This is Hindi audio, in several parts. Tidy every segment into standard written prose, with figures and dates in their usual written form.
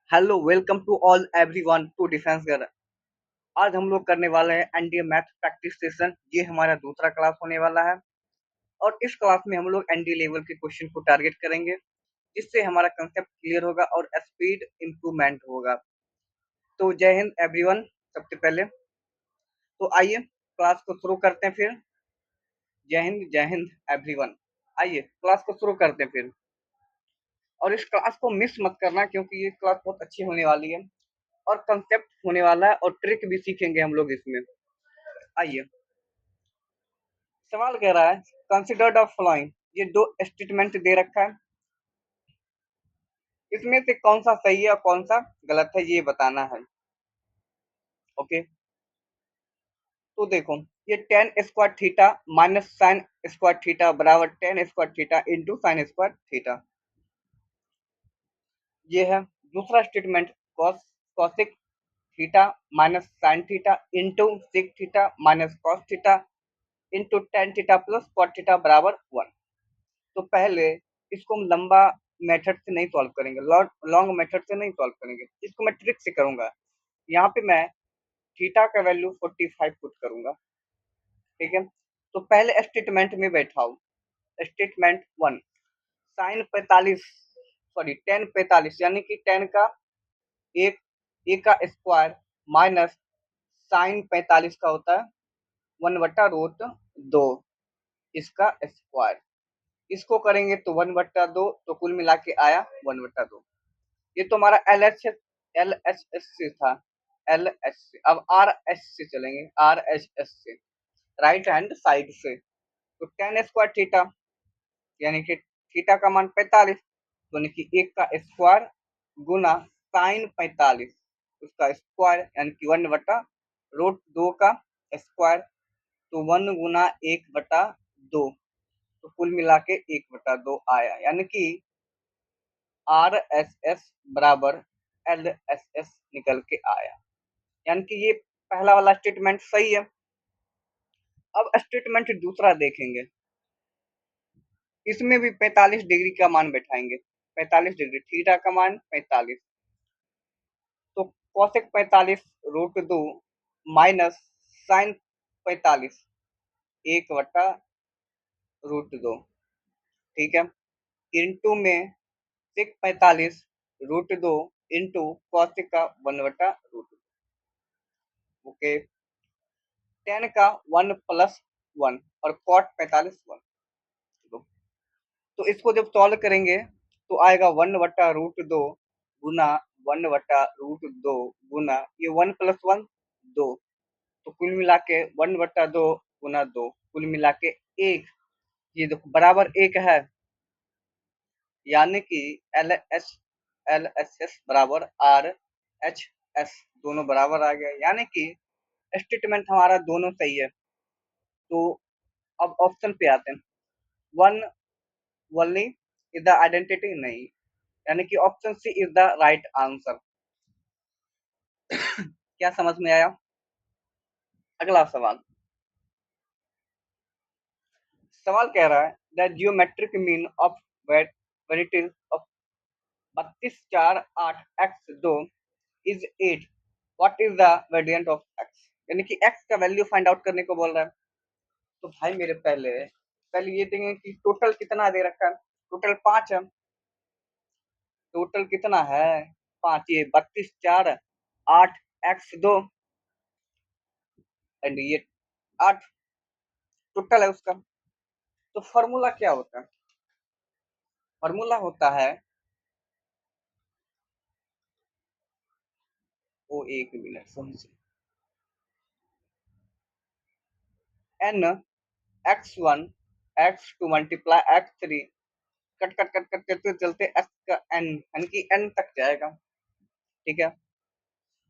Hello welcome to all everyone to defence girl. आज हम लोग करने वाले हैं एनडीए मैथ प्रैक्टिस सेशन। ये हमारा दूसरा क्लास होने वाला है और इस क्लास में हम लोग एनडीए लेवल के क्वेश्चन को टारगेट करेंगे, जिससे हमारा कंसेप्ट क्लियर होगा और स्पीड इम्प्रूवमेंट होगा। तो जय हिंद एवरीवन। सबसे पहले तो आइए क्लास को शुरू करते हैं। फिर जय हिंद एवरीवन। आइए क्लास को शुरू करते हैं फिर। और इस क्लास को मिस मत करना, क्योंकि ये क्लास बहुत अच्छी होने वाली है और कंसेप्ट होने वाला है और ट्रिक भी सीखेंगे हम लोग इसमें। आइए, सवाल कह रहा है कंसिडर द फॉलोइंग। ये दो स्टेटमेंट दे रखा है, इसमें से कौन सा सही है और कौन सा गलत है ये बताना है। ओके, तो देखो, ये tan square theta minus sine square theta बराबर tan square theta into sine square theta, ये है। दूसरा statement cos cosec theta minus sine theta into sec theta minus cos theta into tan theta plus cot theta बराबर 1। तो पहले इसको हम लंबा मेथड से नहीं सॉल्व करेंगे, लॉन्ग मेथड से नहीं सॉल्व करेंगे, इसको मैं ट्रिक से करूंगा। यहाँ पे मैं थीटा का वैल्यू 45 पुट करूंगा, ठीक है। तो पहले स्टेटमेंट में बैठाओ, statement one, sine 45 sorry tan 45 यानी कि टेन का एक एक का स्क्वायर माइनस साइन 45 का होता है 1/√2 इसका स्क्वायर। इसको करेंगे तो 1/2, तो कुल मिला के आया 1/2। ये तो हमारा एल एच एस से था, एल एच से। अब आर एच से चलेंगे, आर एच एस से, राइट हैंड साइड से। तो टेन स्क्वायर थीटा यानी कि थीटा का मान 45, यानी कि एक का स्क्वायर गुना साइन 45 उसका स्क्वायर यानी कि 1/√2 का स्क्वायर। तो 1 गुना 1/2, तो कुल मिला के 1/2 आया, यानी कि आर एस एस बराबर एल एस एस निकल के आया, यानी कि ये पहला वाला स्टेटमेंट सही है। अब स्टेटमेंट दूसरा देखेंगे, इसमें भी 45 डिग्री का मान बैठाएंगे। 45 डिग्री थीटा का मान 45, तो कोसेक 45√2 माइनस साइन 45 1/√2, ठीक है। इंटू में सिक 45√2 इंटू कॉसेक का 1/√2। ओके, टेन का 1+1 और कॉट 45 1। तो इसको जब सॉल्व करेंगे तो आएगा 1/√2 गुना 1/√2 गुना ये 1+1 2, तो कुल मिला के 1/2 गुना 2 कुल मिला के 1। ये देखो बराबर 1 है, यानी कि एल एस एस बराबर आर एच एस, दोनों बराबर आ गया, यानी कि स्टेटमेंट हमारा दोनों सही है। तो अब ऑप्शन पे आते हैं। One only is the identity नहीं, यानी कि option C is the right answer. क्या समझ में आया? अगला सवाल, सवाल कह रहा है the geometric mean of variables of 32 4 8 x 2 is 8, what is the variant of x, यानी कि x का वैल्यू फाइंड आउट करने को बोल रहा है। तो भाई मेरे पहले पहले ये देंगे कि टोटल कितना दे रखा है। टोटल 5 है, टोटल कितना है 5, ये 32 4 8 x 2 एंड ये 8 टोटल है उसका। तो फॉर्मूला क्या होता है? फॉर्मूला होता है, वो एक मिनट समझे, n x1 x2 multiply x3 cut cut cut cut करते चलते x का n यानी कि n तक जाएगा, ठीक है।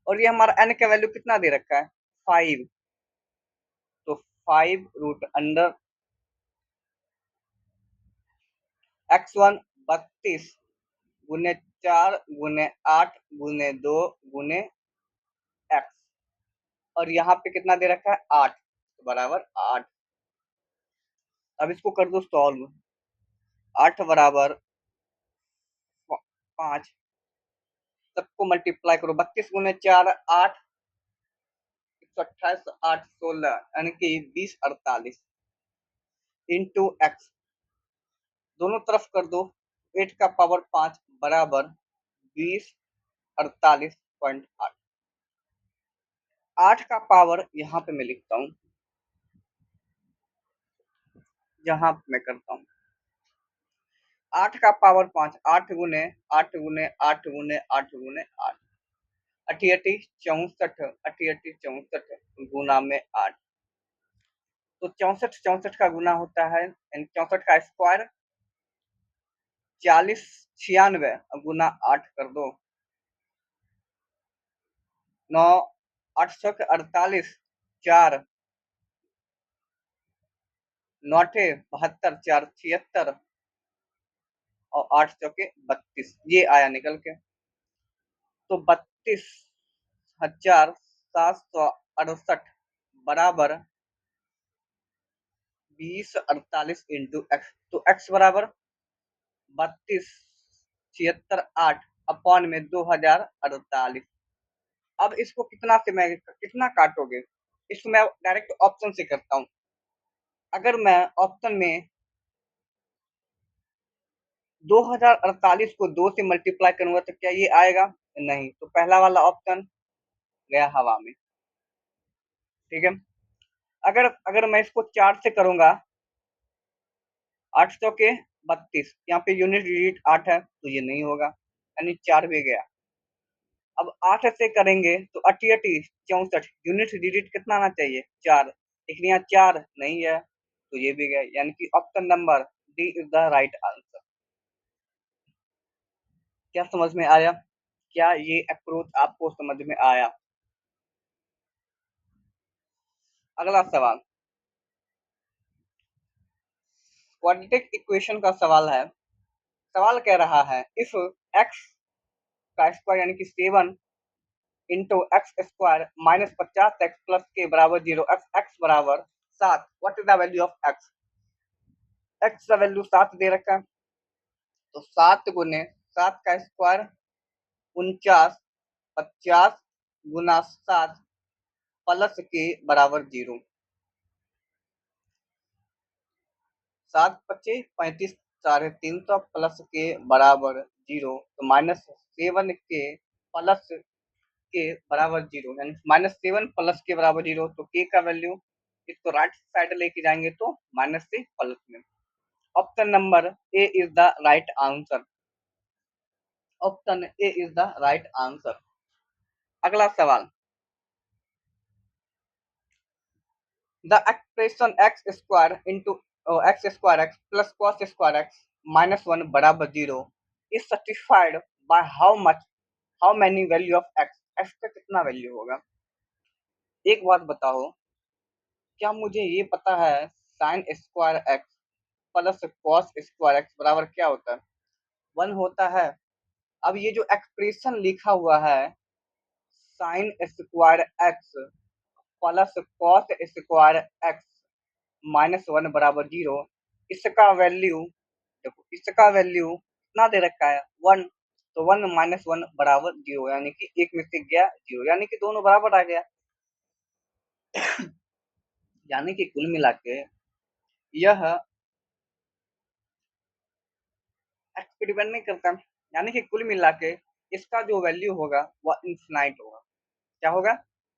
और ये हमारा n का वैल्यू कितना दे रखा है 5, तो 5 रूट अंडर x1 32 गुने 4 गुने 8 गुने 2 गुने x, और यहाँ पे कितना दे रखा है 8, तो बराबर 8। अब इसको कर दो सॉल्व, 8 बराबर 5, सबको मल्टीप्लाई करो, 32 गुने 4 8, 128 8 16 यानी कि 20 48 इंटू एक्स, दोनों तरफ कर दो, 8 का पावर 5 बराबर 20 48.8। 8 का पावर यहाँ पे मैं लिखता हूँ, यहाँ मैं करता हूँ 8 का पावर 5, 8 गुने 8 गुने 8 गुने 8 गुने 8, 88 64, 88 64 गुना में 8, तो 64 64 का गुना होता है, 64 का स्क्वायर 40 96 गुना 8 कर दो, 9 8 सौ के 48, 4 9 72, 4 76 और 8 चौके 32, ये आया निकल के। तो 32,768 बराबर 20 48 इंटू एक्स, तो एक्स बराबर 32,76,8 अपॉन में 2048। अब इसको कितना से मैं कितना काटोगे, इसको मैं डायरेक्ट ऑप्शन से करता हूँ। अगर मैं ऑप्शन में 2048 को 2 से मल्टीप्लाई करूंगा तो क्या ये आएगा? नहीं, तो पहला वाला ऑप्शन गया हवा में। ठीक है, अगर अगर मैं इसको 4 से करूंगा, 8 सौ के 32, यहाँ पे यूनिट डिजिट 8 है तो ये नहीं होगा, यानी 4 भी गया। अब 8 से करेंगे तो 88 64, यूनिट डिजिट कितना आना चाहिए? 4, लेकिन यहाँ 4 नहीं है तो ये भी गया, यानी कि option number D is the right answer. क्या समझ में आया? क्या ये अप्रोच आपको समझ में आया? अगला सवाल क्वाड्रेटिक इक्वेशन का सवाल है। सवाल कह रहा है इफ एक्स का स्क्वायर यानी कि 7 into x square minus 50x plus k बराबर 0, एक्स बराबर 7, what is the value of x? X का वैल्यू 7 दे रखा है, तो 7 गुने 7 का स्क्वायर 49, 50 गुना 7 प्लस के बराबर 0, 7 पच्चीस 35 350 प्लस के बराबर 0, तो माइनस 7 के प्लस के बराबर 0, यानी -7 प्लस के बराबर 0, तो के का वैल्यू इसको राइट साइड लेके जाएंगे तो माइनस से प्लस में। Option number A is the right answer. Option A is the right answer. अगला सवाल the expression x square into x square x plus cos square x -1 बराबर 0 is certified by how much, how many value of x, x का कितना वैल्यू होगा? एक बात बताओ, क्या मुझे ये पता है sine square x plus cos square x बराबर क्या होता है? 1 होता है। अब ये जो एक्सप्रेशन लिखा हुआ है sine square x plus cos square x -1 बराबर 0, इसका वैल्यू देखो, इसका वैल्यू कितना दे रखा है? 1, तो 1 -1 बराबर 0, यानी कि एक में से गया 0, यानी कि दोनों बराबर आ गया। यानी कि कुल मिला के यह एक्स पे डिपेंड नहीं करता, यानी कि कुल मिला के इसका जो वैल्यू होगा वह इन्फिनाइट होगा। क्या होगा?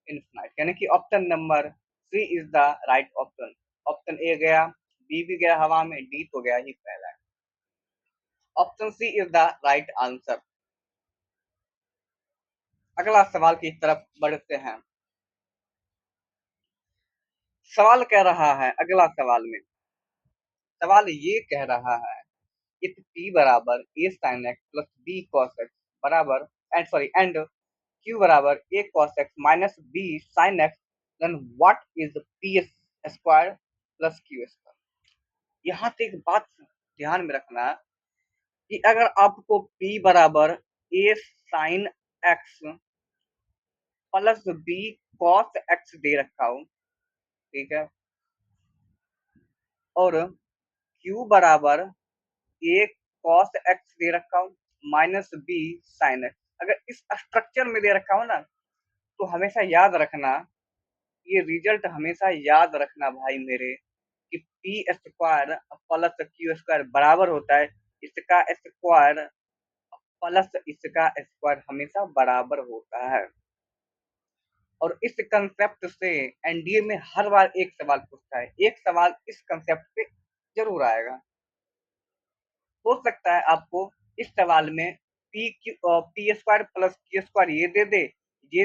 इन्फिनाइट, यानी कि option number C is the right option. Option A गया, बी भी गया हवा में, डी तो गया ही पहला। Option C is the right answer. अगला सवाल की तरफ बढ़ते हैं। सवाल कह रहा है, अगला सवाल में सवाल ये कह रहा है इफ p बराबर a sin x plus b cos x बराबर एंड q बराबर a cos x minus b sin x, then what is p square plus q square? यहाँ पे एक बात ध्यान में रखना कि अगर आपको p बराबर a sin x plus b cos x दे रखा हो, ठीक है, और q बराबर a cos x दे रखा हूँ माइनस b sin x, अगर इस स्ट्रक्चर में दे रखा हो ना, तो हमेशा याद रखना, ये रिजल्ट हमेशा याद रखना भाई मेरे, कि P square plus Q square बराबर होता है इसका स्क्वायर प्लस इसका स्क्वायर, हमेशा बराबर होता है। और इस कंसेप्ट से एनडीए में हर बार एक सवाल पूछता है, एक सवाल इस कंसेप्ट पे जरूर आएगा। हो सकता है आपको इस सवाल में P square plus Q square ये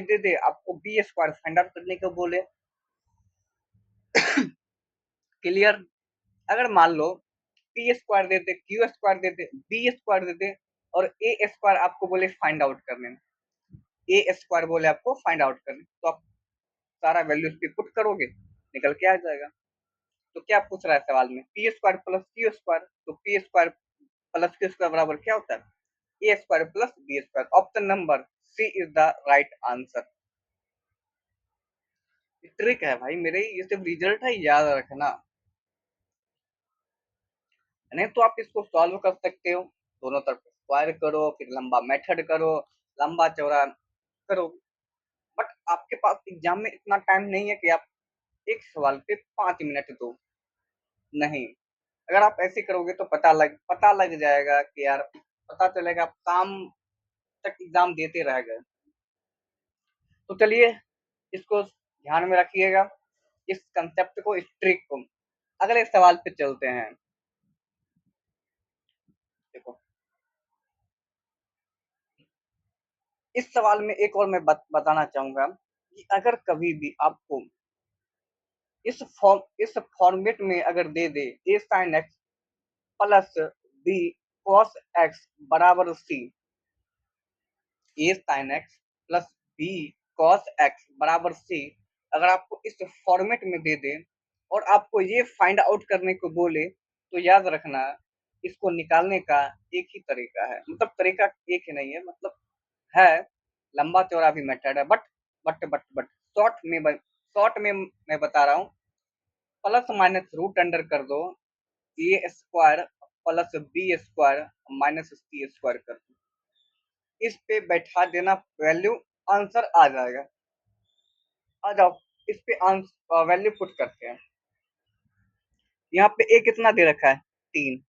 दे दे, आपको बी स्क्वायर फाइंड आउट करने को बोले। क्लियर? अगर मान लो पी स्क्वायर दे दे, क्यू स्क्वायर दे दे, बी स्क्वायर दे दे, और ए स्क्वायर आपको बोले फाइंड आउट करने, ए स्क्वायर बोले आपको फाइंड आउट करने, तो आप सारा वैल्यू इस पे पुट करोगे, निकल के आ जाएगा। तो क्या पूछ रहा है सवाल में, P square plus Q square, तो P square plus Q square बराबर क्या होता है, A square plus B square. Option number C is the right answer. Trick है भाई मेरे, ये सिर्फ रिजल्ट है, याद रखना। नहीं तो आप इसको सॉल्व कर सकते हो, दोनों तरफ स्क्वायर करो, फिर लंबा मेथड करो, लंबा चौड़ा करो। बट आपके पास एग्जाम में इतना टाइम नहीं है कि आप एक सवाल पे 5 मिनट दो, नहीं। अगर आप ऐसे करोगे तो पता लग जाएगा कि यार, पता चलेगा आप शाम तक एग्जाम देते रह गए। तो चलिए, इसको ध्यान में रखिएगा, इस कंसेप्ट को, इस ट्रिक को। अगले सवाल पे चलते हैं। देखो, इस सवाल में एक और मैं बताना चाहूंगा कि अगर कभी भी आपको इस फॉर्मेट में अगर दे दे A sine x plus B cos x बराबर C, A sine x plus B cos x बराबर सी, अगर आपको इस फॉर्मेट में दे दे और आपको ये फाइंड आउट करने को बोले, तो याद रखना, इसको निकालने का एक ही तरीका है, मतलब तरीका एक ही नहीं है, मतलब है, लंबा चौड़ा भी मेथड है, बट शॉर्ट में मैं बता रहा हूँ, प्लस माइनस रूट अंडर कर दो, A square plus B square minus C square कर दो, इस पे बैठा देना, वैल्यू आंसर आ जाएगा। आ जाओ, इस पे आंसर वैल्यू पुट करते हैं। यहाँ पे ए कितना दे रखा है, 3,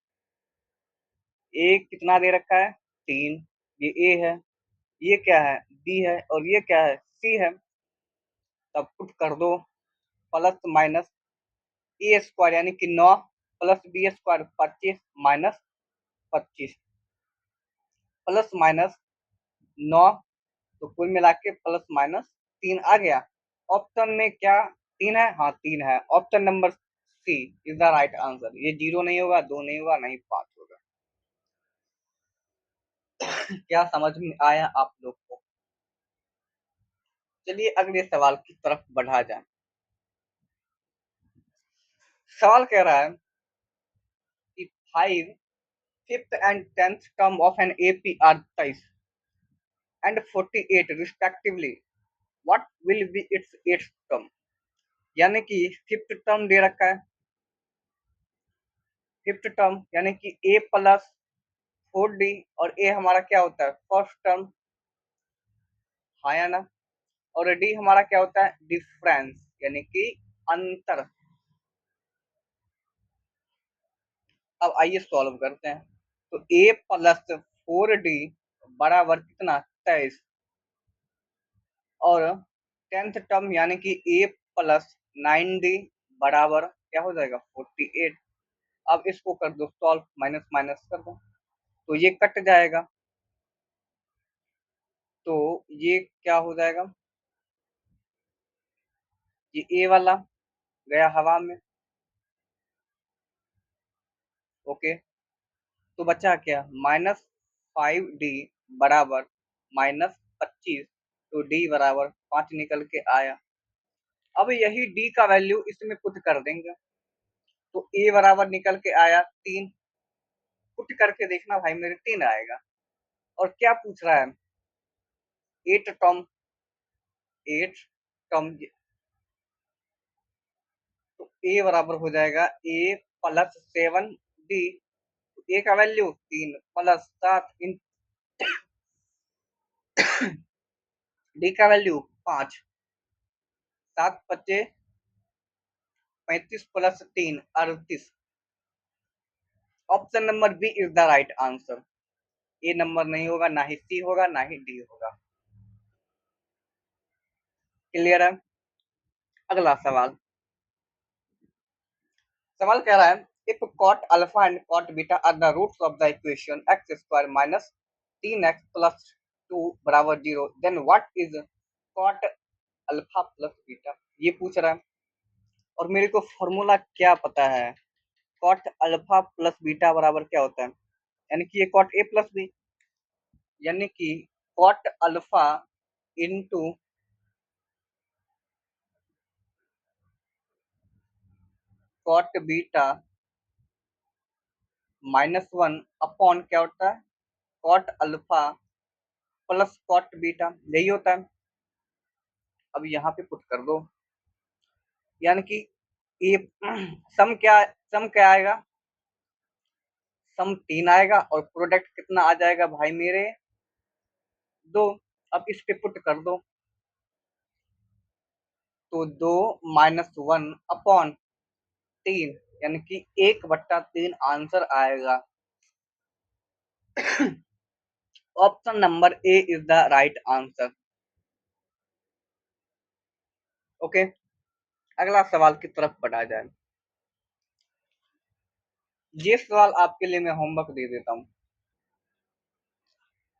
ए कितना दे रखा है, 3, ये ए है, ये क्या है, बी है, और ये क्या है, सी है। तब पुट कर दो, प्लस माइनस ए स्क्वायर यानी कि 9 plus B square 25 minus 25, plus minus 9, तो कुल मिला के प्लस माइनस 3 आ गया। ऑप्शन में क्या 3 है, हाँ 3 है, option number C is the right answer. ये 0 नहीं होगा, 2 नहीं होगा, नहीं 5 होगा। क्या समझ में आया आप लोग को? चलिए अगले सवाल की तरफ बढ़ा जाए। सवाल कह रहा है कि 5 5th and 10th term of an AP are 30 and 48 respectively, what will be its 8th term? यानी कि फिफ्थ टर्म दे रखा है, फिफ्थ टर्म यानी कि ए प्लस 4D, और ए हमारा क्या होता है, फर्स्ट टर्म, हाँ या ना, और डी हमारा क्या होता है, डिफरेंस यानी कि अंतर। अब आइए सॉल्व करते हैं। तो ए प्लस 4D बराबर कितना, 23, और टेंथ टर्म यानी कि ए प्लस 9D बराबर क्या हो जाएगा, 48। अब इसको कर दो सॉल्व, माइनस माइनस कर दो, तो ये कट जाएगा, तो ये क्या हो जाएगा, ये ए वाला गया हवा में, ओके। तो बचा क्या, -5D बराबर -25, तो डी बराबर 5 निकल के आया। अब यही डी का वैल्यू इसमें पुट कर देंगे, तो ए बराबर निकल के आया 3, पुट करके देखना भाई मेरे 3 आएगा। और क्या पूछ रहा है, 8 टर्म, 8 टर्म, तो ए बराबर हो जाएगा ए प्लस 7D, ए का वैल्यू 3 प्लस 7 डी का वैल्यू 5, 7 बचे 35 plus 3 38। Option number B is the right answer. A number नहीं होगा, ना ही सी होगा, ना ही डी होगा। क्लियर है। अगला सवाल, सवाल कह रहा है if cot alpha and cot beta are the roots of the equation x square minus 3x plus 2 बराबर 0 then what is cot alpha plus beta. ये पूछ रहा है और मेरे को फॉर्मूला क्या पता है। cot अल्फा प्लस बीटा बराबर क्या होता है, यानी कि ये cot a प्लस बी, यानी कि cot alpha into cot beta -1 upon क्या होता है, cot alpha plus cot beta, यही होता है। अब यहाँ पे पुट कर दो, यानी कि ये सम क्या आएगा, सम 3 आएगा और प्रोडक्ट कितना आ जाएगा भाई मेरे 2। अब इस पे पुट कर दो तो 2 -1 अपॉन 3, यानी कि 1/3 आंसर आएगा। Option number A is the right answer. Okay, अगला सवाल की तरफ बढ़ा जाए। ये सवाल आपके लिए मैं होमवर्क दे देता हूँ,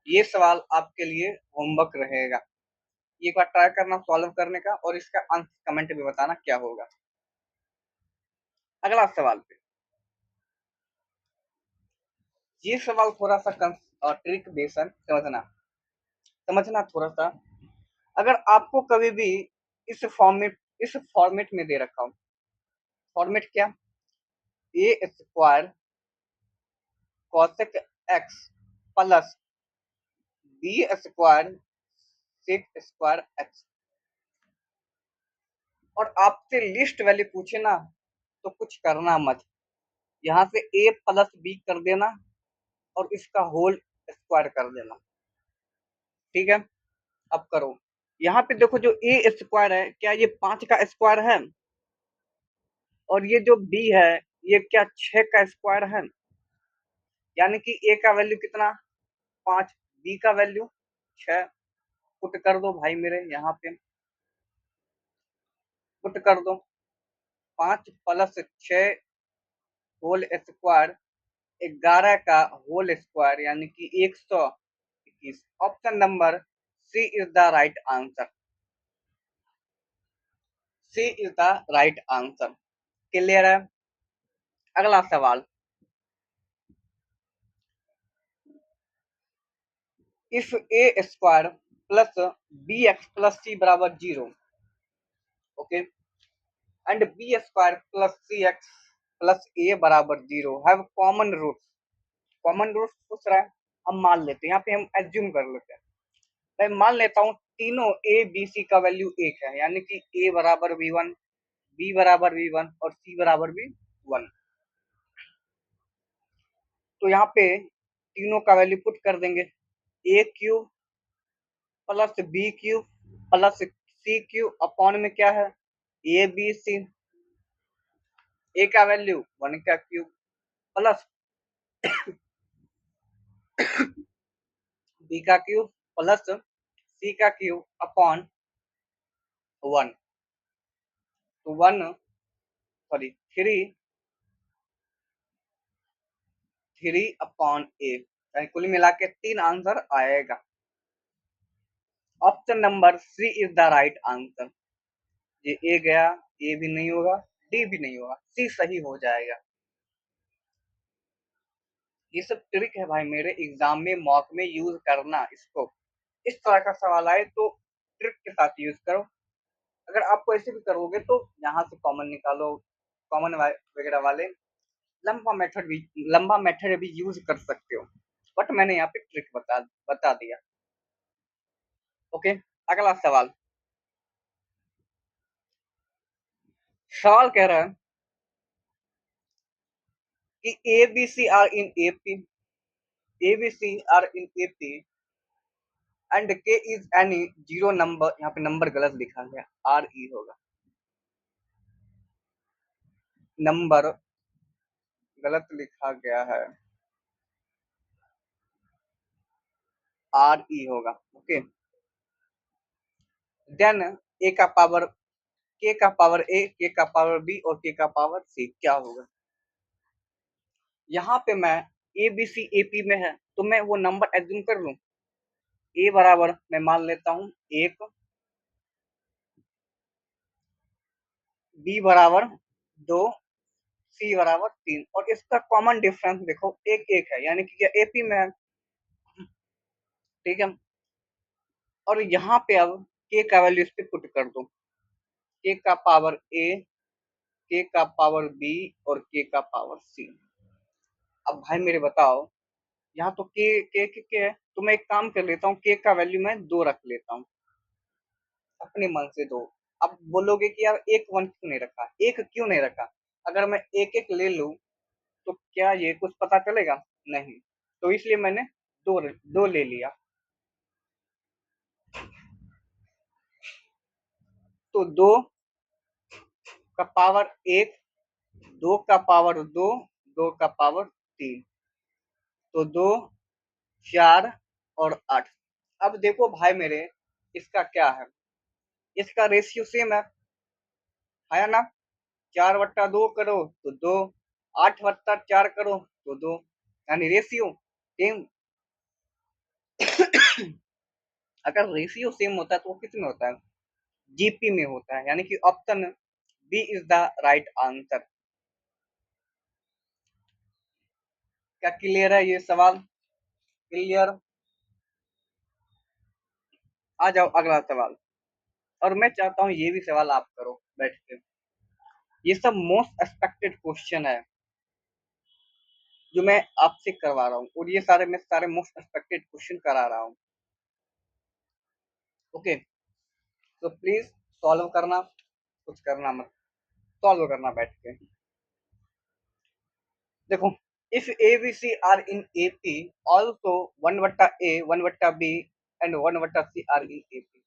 ये सवाल आपके लिए होमवर्क रहेगा। एक बार ट्राई करना सॉल्व करने का और इसका आंसर कमेंट में बताना क्या होगा। अगला सवाल पे, ये सवाल थोड़ा सा ट्रिक बेस्ड है, समझना थोड़ा सा। अगर आपको कभी भी इस फॉर्मेट में दे रखा हो, फॉर्मेट क्या, A square cosec x plus B square sec square x, और आपसे लिस्ट वैल्यू पूछे ना तो कुछ करना मत, यहाँ से ए प्लस बी कर देना और इसका होल स्क्वायर कर देना। ठीक है, अब करो। यहाँ पे देखो जो ए स्क्वायर है, क्या ये 5 का स्क्वायर है, और ये जो बी है ये क्या 6 का स्क्वायर है, यानी कि ए का वैल्यू कितना 5, बी का वैल्यू 6। पुट कर दो भाई मेरे, यहाँ पे पुट कर दो, 5 प्लस 6 होल स्क्वायर 11 का होल स्क्वायर, यानी कि 121। Option number C is the right answer. C is the right answer. Clear है। अगला सवाल, if A square plus B x plus C बराबर 0, okay, and B square plus C x plus A बराबर 0 have common roots. Common roots पूछ रहा है, हम मान लेते हैं, यहाँ पे हम एज्यूम कर लेते हैं, मैं मान लेता हूँ तीनों ए बी सी का वैल्यू 1 है, यानी कि ए बराबर v1, बी बराबर v1 और सी बराबर भी 1। तो यहाँ पे तीनों का वैल्यू पुट कर देंगे, A cube plus B cube plus C cube upon में क्या है ए बी सी, ए का वैल्यू 1 का क्यूब प्लस बी का क्यूब प्लस सी का क्यूब अपॉन 1, तो 1 सॉरी 3 अपॉन ए, कुल मिला के 3 आंसर आएगा। Option number C is the right answer. ये ए गया, ए भी नहीं होगा, डी भी नहीं होगा, सी सही हो जाएगा। ये सब ट्रिक है भाई मेरे, एग्जाम में मॉक में यूज करना इसको। इस तरह का सवाल आए तो ट्रिक के साथ यूज करो। अगर आपको ऐसे भी करोगे तो यहाँ से कॉमन निकालो, कॉमन वगैरह वाले लंबा मेथड भी यूज कर सकते हो, बट मैंने यहाँ पे ट्रिक बता दिया। ओके, अगला सवाल, सवाल कह रहा है कि A B C are in AP, A B C are in AP and K is any zero number, यहाँ पे नंबर गलत लिखा गया, आर ई होगा, नंबर गलत लिखा गया है, आर ई होगा। ओके, देन ए का पावर, के का पावर ए, के का पावर बी और के का पावर सी क्या होगा। यहाँ पे मैं ए बी सी ए पी में है तो मैं वो नंबर एज्यूम कर लूं। ए बराबर मैं मान लेता हूं 1, बी बराबर 2, सी बराबर 3 और इसका कॉमन डिफरेंस देखो एक एक है, यानी कि ये एपी में है। ठीक है, और यहाँ पे अब के का वैल्यू इस पे पुट कर दो, के का पावर ए, के का पावर बी और के का पावर सी। अब भाई मेरे बताओ, यहाँ तो के है तो मैं एक काम कर लेता हूँ, के का वैल्यू मैं 2 रख लेता हूँ अपने मन से 2। अब बोलोगे कि यार एक 1 क्यों नहीं रखा, एक क्यों नहीं रखा, अगर मैं एक एक ले लूं तो क्या ये कुछ पता चलेगा, नहीं, तो इसलिए मैंने दो दो ले लिया। तो 2 का पावर 1, 2 का पावर 2, 2 का पावर 3, तो 2, 4 और 8। अब देखो भाई मेरे, इसका क्या है, इसका रेशियो सेम है ना, 4/2 करो तो 2, 8/4 करो तो 2, यानी रेशियो सेम। अगर रेशियो सेम होता है तो वो किस में होता है, जीपी में होता है, यानी कि option B is the right answer. क्या क्लियर है ये सवाल, क्लियर। आ जाओ अगला सवाल, और मैं चाहता हूँ ये भी सवाल आप करो बैठ के। ये सब मोस्ट एक्सपेक्टेड क्वेश्चन है जो मैं आपसे करवा रहा हूँ, और ये सारे मैं सारे मोस्ट एक्सपेक्टेड क्वेश्चन करा रहा हूँ। ओके, तो प्लीज सॉल्व करना, कुछ करना मत, सॉल्व करना बैठ के। देखो, if A B C are in A P also 1/A 1/B and 1/C are in A P,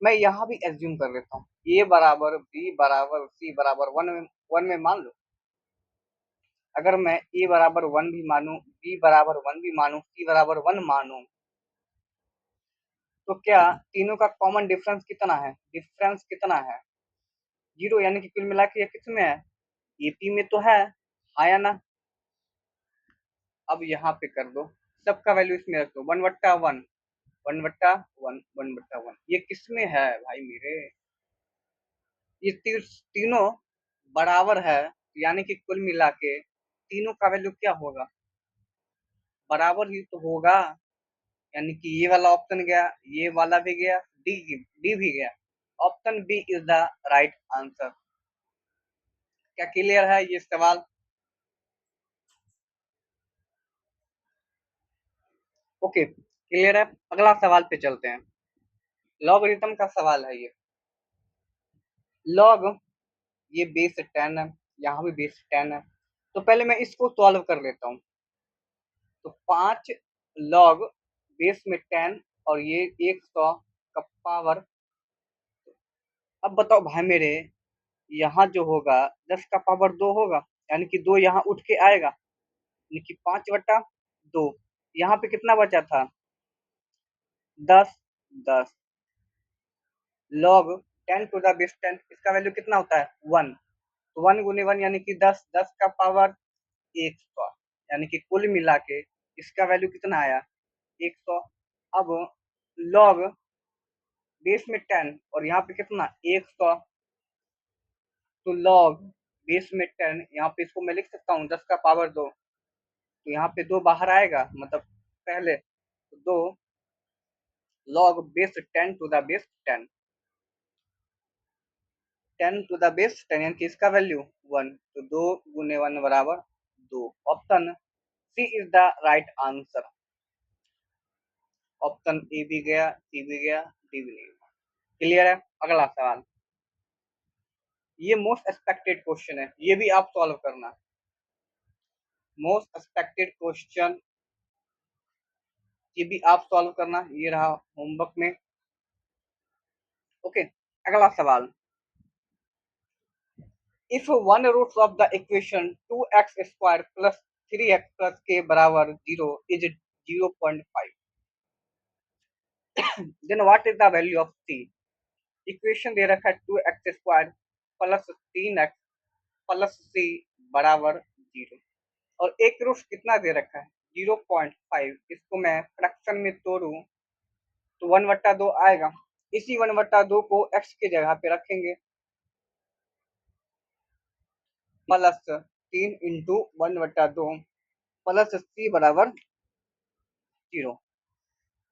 मैं यहाँ भी एज्यूम कर लेता हूँ ए बराबर बी बराबर सी बराबर वन में मान लो। अगर मैं ए बराबर 1 भी मानूं, बी बराबर 1 भी मानूं, सी बराबर 1 मानूं, तो क्या तीनों का कॉमन डिफरेंस कितना है, डिफरेंस कितना है, 0, यानी कि कुल मिला के ये किस में है, एपी में तो है या ना। अब यहाँ पे कर दो, सबका वैल्यू इसमें रख दो, 1/1, 1/1, 1/1, ये किस में है भाई मेरे, ये तीनों बराबर है, यानी कि कुल मिला के तीनों का वैल्यू क्या होगा, बराबर ही तो होगा, यानी कि ये वाला ऑप्शन गया, ये वाला भी गया, डी भी गया, option B is the right answer. क्या क्लियर है ये सवाल, ओके क्लियर है। अगला सवाल पे चलते हैं, लॉगरिथम का सवाल है ये। लॉग, ये बेस 10 है, यहाँ भी बेस 10 है, तो पहले मैं इसको सॉल्व कर लेता हूँ। तो 5 लॉग बेस में 10 और ये 100 का पावर। अब बताओ भाई मेरे, यहाँ जो होगा 10 का पावर 2 होगा, यानी कि 2 यहाँ उठ के आएगा, यानी कि 5/2। यहाँ पे कितना बचा था, 10, 10 लॉग 10 टू द बेस 10, इसका वैल्यू कितना होता है 1, तो 1 गुने 1 यानी कि 10, 10 का पावर 100, यानी कि कुल मिला के इसका वैल्यू कितना आया 100। अब लॉग बेस में 10 और यहाँ पे कितना 100, तो लॉग बेस में 10, यहाँ पे इसको मैं लिख सकता हूँ 10 का पावर 2, तो यहाँ पे 2 बाहर आएगा, मतलब पहले तो 2 log base 10 to the base 10, 10 to the base 10 यानी कि इसका वैल्यू 1, तो 2 गुने 1 बराबर 2, option C is the right answer. Option A भी गया, सी भी गया, डी भी नहीं गया। क्लियर है। अगला सवाल, ये मोस्ट एक्सपेक्टेड क्वेश्चन है, ये भी आप सॉल्व करना। मोस्ट एक्सपेक्टेड क्वेश्चन ये भी आप सॉल्व करना, ये रहा होमवर्क में। ओके, अगला सवाल, if one root of the equation 2x² plus 3x plus k बराबर 0 is 0.5, then what is the value of c। Equation दे रखा है 2x² plus 3x plus c बराबर 0, और एक रूट कितना दे रखा है 0.5। इसको मैं फ्रैक्शन में तोड़ूं तो 1/2 आएगा। इसी 1/2 को x की जगह पे रखेंगे, प्लस 3 इंटू 1/2 प्लस c बराबर 0,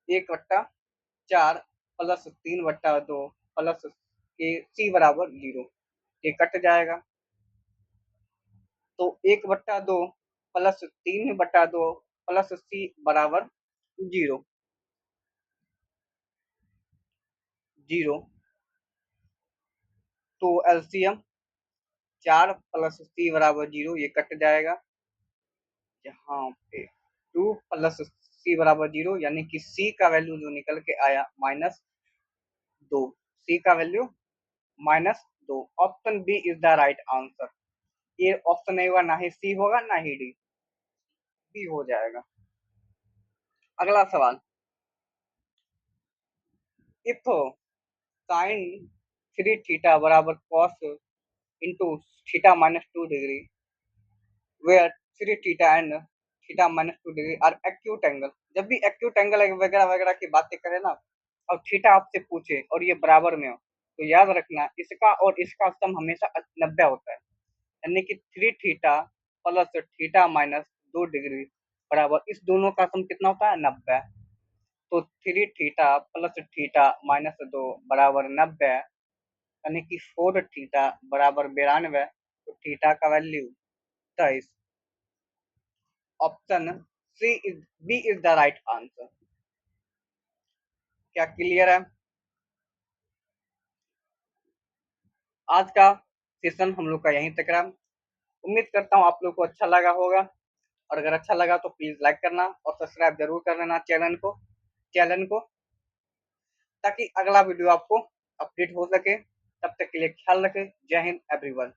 1/4 प्लस 3/2 प्लस के c बराबर 0, ये कट जाएगा। तो 1/2 प्लस 3/2 प्लस c बराबर 0, 0। तो एलसीएम 4 प्लस c बराबर 0, ये कट जाएगा। यहाँ पे 2 प्लस c बराबर 0, यानी कि c का वैल्यू जो निकल के आया -2, c का value -2। Option B is the right answer. ये ऑप्शन नहीं होगा, ना ही सी होगा ना ही डी, बी हो जाएगा। अगला सवाल, इफ साइन 3 थीटा बराबर cos into theta -2 degree, where 3 theta and theta -2 degree are acute angle. जब भी एक्यूट एंगल वगैरह वगैरह की बातें करें ना, और थीटा आपसे पूछे और ये बराबर में हो, तो याद रखना इसका और इसका सम हमेशा 90 होता है। यानी कि 3 थीटा प्लस थीटा -2 डिग्री बराबर इस दोनों का सम कितना होता है 90। तो 3 थीटा प्लस थीटा -2 बराबर 90, यानी कि 4 थीटा बराबर 92। तो थीटा का value 23। Option C is B is the right answer. क्या क्लियर है? आज का सेशन हम लोग का यहीं तक रहा। उम्मीद करता हूँ आप लोग को अच्छा लगा होगा, और अगर अच्छा लगा तो प्लीज लाइक करना और सब्सक्राइब जरूर कर लेना चैनल को, ताकि अगला वीडियो आपको अपडेट हो सके। तब तक के लिए ख्याल रखें। जय हिंद एवरीवन।